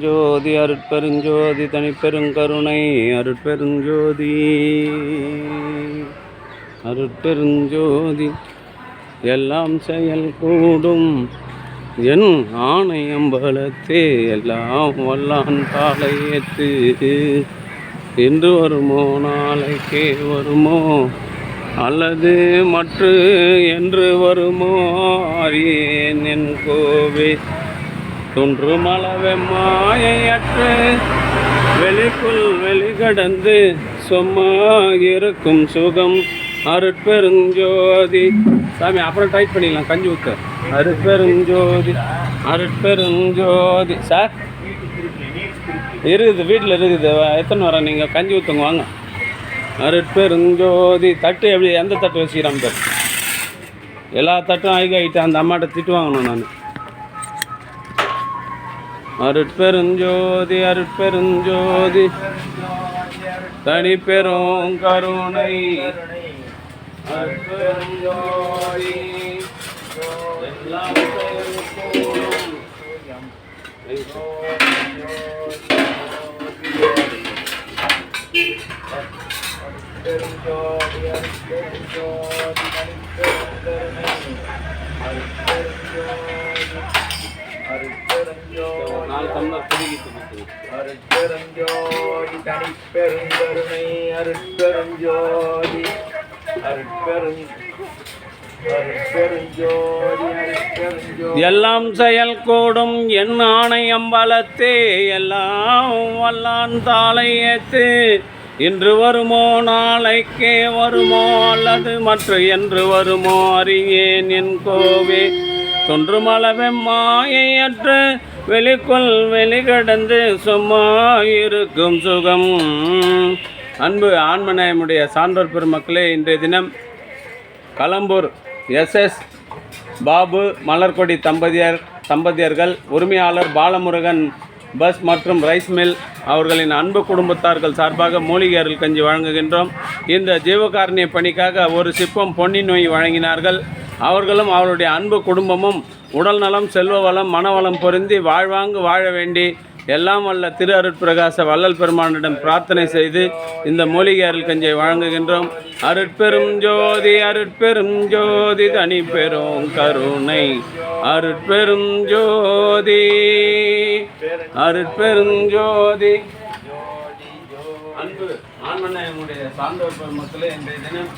அருட்பெருஞ்சோதி அருட்பெருஞ்சோதி தனிப்பெருங்கருணை அருட்பெருஞ்சோதி அருட்பெருஞ்சோதி எல்லாம் செயல் கூடும் என் ஆணையம்பலத்தே எல்லாம் வல்லான் பாளையத்து இன்று வருமோ நாளைக்கே வருமோ அல்லது மற்ற என்று வருமோ அறியேன் என் கோவே தோன்றுமளவே மாயையற்று வெளிக்குள் வெளிகடந்து சும்மா இருக்கும் சுகம் அருட்பெருஞ்சோதி. சாமி அப்புறம் டைட் பண்ணிடலாம் கஞ்சி ஊற்ற. அருட்பெருஞ்சோதி அருட்பெருஞ்சோதி. சார் இருக்குது வீட்டில் இருக்குது, எத்தனை வரேன் நீங்கள் கஞ்சி ஊற்றுங்க வாங்க. அருட்பெருஞ்சோதி. தட்டு எப்படி எந்த தட்டு வச்சுக்கிறான் பேர்? எல்லா தட்டும் ஆகிட்டு அந்த அம்மாட்ட திட்டு வாங்கணும் நான். அருட்பெருஞ்சோதி அருட்பெருஞ்சோதி தனிப்பெரும் கருணை அருட்பெருஞ்சோதி எல்லாம் அருட்பெருஞ்சோதி தனிப்பெருங்கருணை அருட்பெருஞ்சோதி எல்லாம் செயல் கூடும் என் ஆணை அம்பலத்தே எல்லாம் வல்லான் தாளையத்து இன்று வருமோ நாளைக்கே வருமோ அல்லது மற்ற என்று வருமோ அறியேன் என் கோவே தொன்றுமளவே மாயையற்று வெளிக்குள் வெளிகடந்து சும்மா இருக்கும் சுகம். அன்பு ஆன்மநேயமுடைய சான்றோர் பெருமக்களே, இன்றைய தினம் களம்பூர் SS பாபு மலர்கொடி தம்பதியர்கள் உரிமையாளர் பாலமுருகன் பஸ் மற்றும் ரைஸ் மில் அவர்களின் அன்பு குடும்பத்தார்கள் சார்பாக மூலிகை அருள் கஞ்சி வழங்குகின்றோம். இந்த ஜீவகாருண்ய பணிக்காக ஒரு சிப்பம் பொன்னி நோய் வழங்கினார்கள். அவர்களும் அவருடைய அன்பு குடும்பமும் உடல் நலம் செல்வ வளம் மனவளம் பொருந்தி வாழ்வாங்கு வாழ வேண்டி எல்லாம் வல்ல திரு அருட்பிரகாச வள்ளல் பெருமானிடம் பிரார்த்தனை செய்து இந்த மூலிகை அருள் கஞ்சியை வழங்குகின்றோம். அருட்பெரும் ஜோதி அருட்பெரும் ஜோதி தனி பெரும் கருணை அருட்பெரும் ஜோதி அருட்பெரும் ஜோதி. அன்பு ஆன்மநேயமுடைய சான்றோர் பெருமக்களே, இன்றைய தினம்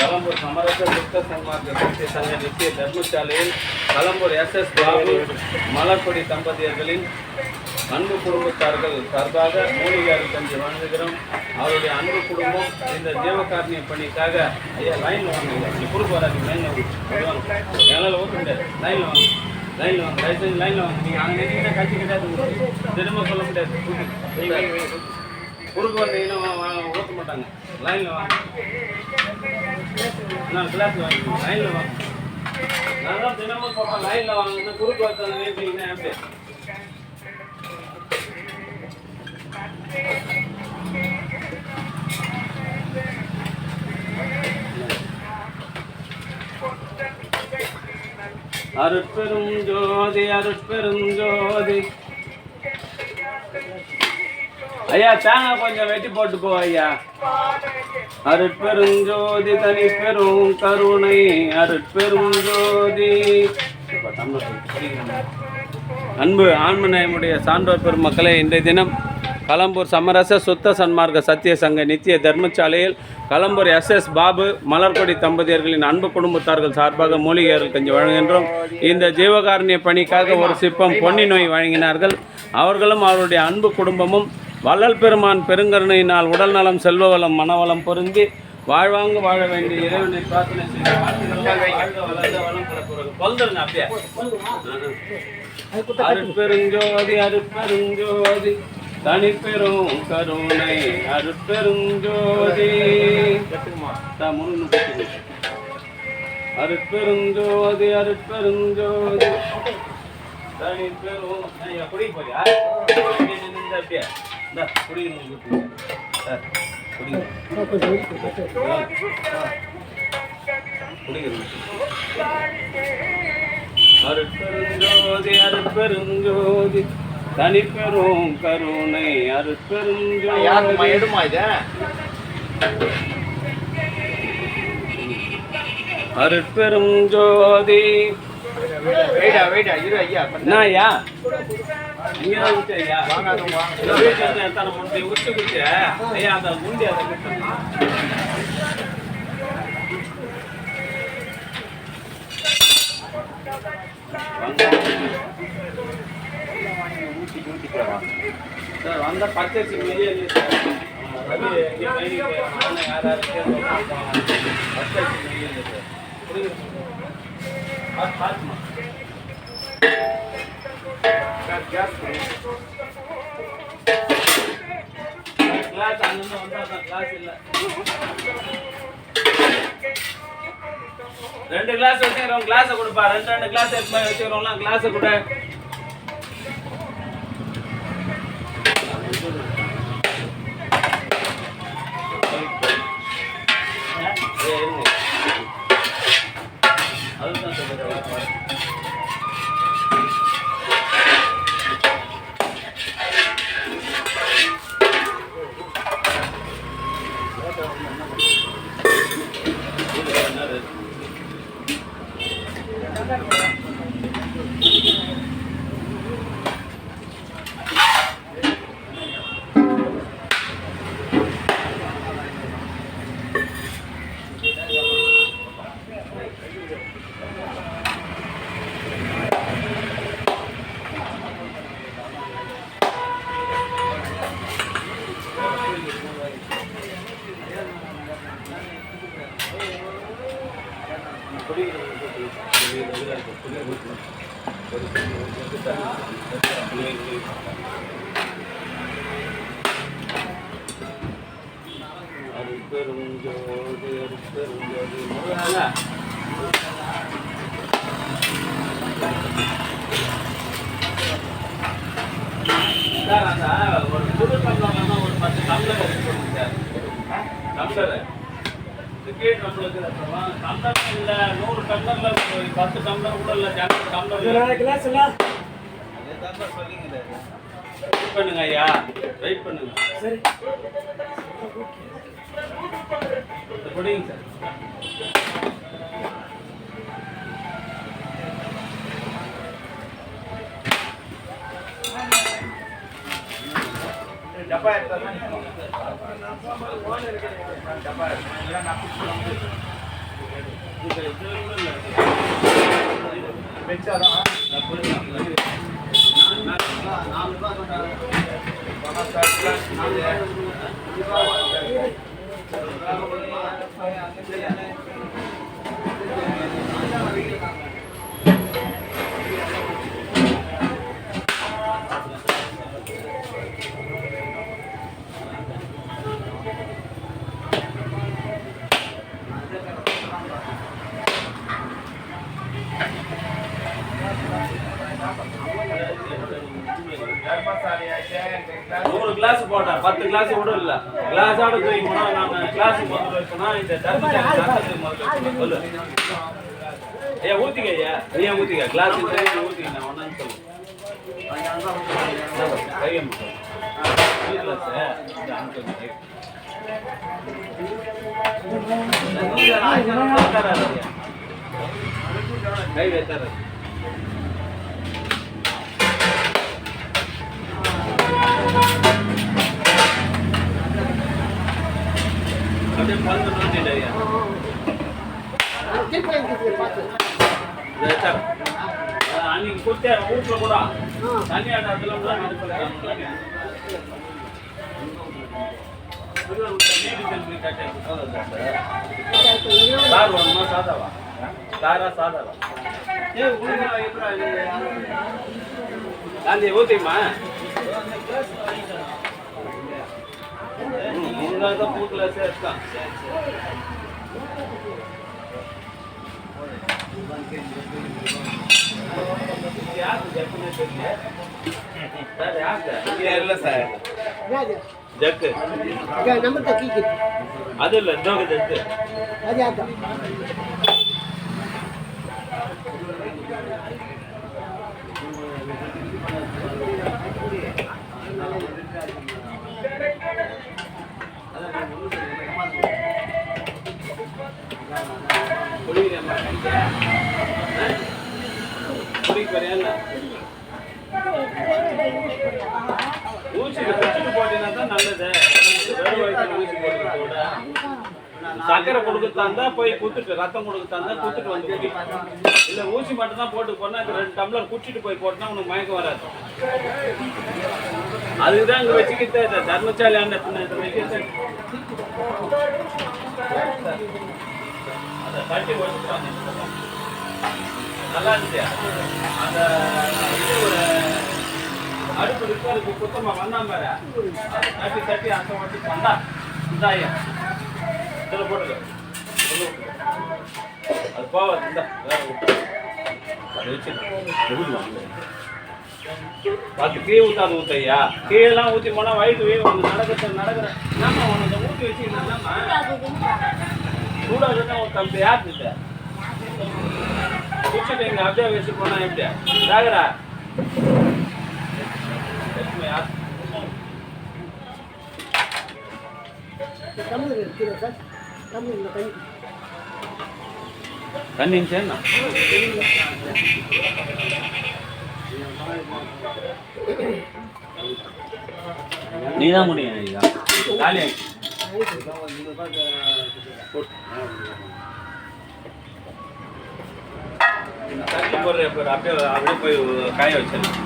களம்பூர் சமரச சுத்த சன்மார்க்க சக்தி சங்க நித்திய தர்மசாலையில் களம்பூர் SS பாபு மலர்கொடி தம்பதியர்களின் அன்பு குடும்பத்தார்கள் சார்பாக மூலிகை அருள் கஞ்சி வழங்குகிறோம். அவருடைய அன்பு குடும்பம் இந்த ஜீவகாருண்ய பணிக்காக ஐயா லைனில் வாங்க, குறுக்கு வராங்க, லைனில் வாங்க, எங்களால் ஓட்ட முடியாது, லைனில் வாங்க, லைனில் வாங்க, தயவுசெய்து லைனில் வாங்க. நீங்கள் அங்கே நினைக்கிற கட்சி கிடையாது, திரும்ப சொல்ல முடியாது, குறுக்கு வந்தீங்கன்னா ஓட்ட மாட்டாங்க. லைனில் வாங்க, நான் கிளாஸில் வாங்க, லைனில் வாங்க. நான் தான் தினமும் பார்ப்பேன், லைனில் வாங்கினா குறுக்கு வரத்தாங்க நினைப்பீங்கன்னா எப்படி? அருட்பெரும் ஜோதி அருட்பெரும் ஜோதி. ஐயா தேங்காய் கொஞ்சம் வெட்டி போட்டு போ ஐயா. அருட்பெரும் ஜோதி தனி பெரும் கருணை அருட்பெரும் ஜோதி. அன்பு ஆன்மநேயமுடைய சான்றோர் பெருமக்களே, இன்றைய தினம் களம்பூர் சமரச சுத்த சன்மார்க்க சத்திய சங்க நித்திய தர்மசாலையில் களம்பூர் SS பாபு மலர்கொடி தம்பதியர்களின் அன்பு குடும்பத்தார்கள் சார்பாக மூலிகை அருள் கஞ்சி வழங்குகின்றோம். இந்த ஜீவகாருண்ய பணிக்காக ஒரு சிப்பம் பொன்னி நோய் வழங்கினார்கள். அவர்களும் அவருடைய அன்பு குடும்பமும் வள்ளல் பெருமான் பெருங்கருணையினால் உடல் நலம் செல்வ வளம் மனவளம் பொருந்தி வாழ்வாங்கு வாழ வேண்டிய இறைவனை பிரார்த்தனை செய்து அருட்பெருஞ்சோதி அருட்பெருஞ்சோதி தனிப்பெரும் கருணை அருட்பெருஞ்சோதி அருட்பெருஞ்சோதி அருட்பெருஞ்சோதி தனிப்பெரும் குடிக்க போறியா? அப்படியே அருட்பெருஞ்சோதி அருட்பெருஞ்சோதி தனிப்பெரும் கருணை அருட்பெரும் யாருக்குமா எடுமா இது அருட்பெரும் ஜோதி. வெயிடா வெயிடா இரு ஐயா என்ன ஐயா நீங்க தான் விட்டு ஐயா தன முந்தி உச்சி குச்சி ஐயா அந்த முந்தி அதை சார் வந்த பச்சரிசி மெய்யே யாராருக்கு பச்சரிசி மெய்யே சார் பார்த்துமா கிளாஸ் அங்கே வந்தா கிளாஸ் இல்லை 2 கிளாஸ் வச்சுக்கிறோம் கிளாஸை கொடுப்பா 2 கிளாஸ் வச்சுக்கிறோம்லாம் கிளாஸை கொடு அதுதான் சொல்லுறேன் ஒரு புது டம்ளர்னா ஒரு 10 டம்ளர் டம்ளர் கிரிக்கெட் நம்மளுக்கு டம்ளர் இல்லை 100 டம்ளர்ல 10 டம்ளர் கூட இல்லை டம்ளர் கிளாஸ் இல்லை அதே தான் சொல்லிங்க வெயிட் பண்ணுங்க ஐயா வெயிட் பண்ணுங்க சரி குடிங்க சார் டப்பா எடுத்தா டப்பா வச்சாதான் நூறு கிளாஸ் போட்டேன் 10 கிளாஸ் கூட இல்ல கிளாஸோட தூக்கி போனா நான் கிளாஸ் முதல்ல வைக்கனா இந்த தர்மத்தை முதல்ல சொல்லு ஐயா ஊத்திக்க ஐயா நீ ஊத்திக்க கிளாஸ் ஊத்திக்க நான் ஒன்னு சொல்லு கையம் கை வைத்தாரு அப்படியே பந்து நோண்டியா அன்னைக்கு கொடுத்தா வீட்டுல கூட தண்ணி ஆட்டத்தில் சார் ஒன்றுமா சாதாவா சாரா சாதாவா காந்தி ஊத்திமா தான் பூத்துல சேர்த்தான் ஜக்கு அது இல்ல ஜோக ஜக்கு மாடு வயித்துல ஊசி போடுறத விட சக்கரை கொடுக்கறதா இருந்தா போய் குத்துட்டு ரத்தம் கொடுக்கறதா இருந்தா குத்துட்டு வந்து குடி. இல்ல ஊசி மட்டும் தான் போட்டு போனா 2 டம்ளர் குடிச்சிட்டு போய் போட்டா உனக்கு மயக்கம் வராது. அதுதான் இங்க வச்சுக்கிட்டு தர்மசாலை அந்த வைக்கிறது அதை தட்டி வச்சுட்டாங்க. நல்லா இருந்துச்சு. அந்த இது ஒரு அடுப்பு இருக்கு, அதுக்கு சுத்தமா வந்தான் பாரு, தட்டி தட்டி அந்த வச்சு வந்தா இந்தாயா இதில் போட்டுக்க அது போவாது. இந்த வேற விட்டு அதை வச்சு பார்த்து கீழே ஊற்றாது ஊற்றையா. கீழெல்லாம் ஊற்றி போனால் வயிறு வேணும். உனக்கு நடக்கிற என்னம்மா உனக்கு ஊற்றி வச்சுக்கணும்மா சூடாக தான் ஒரு தம்பி யாருக்கிட்ட குடிச்சிட்டு இங்கே அப்படியே வச்சு போனால் எப்படி சாகரா தண்ணி சேர்னா நீ தான் முடியும் ஐயா காலி தண்ணி போடுற அப்படியே போய் காய வச்சிடலாம்.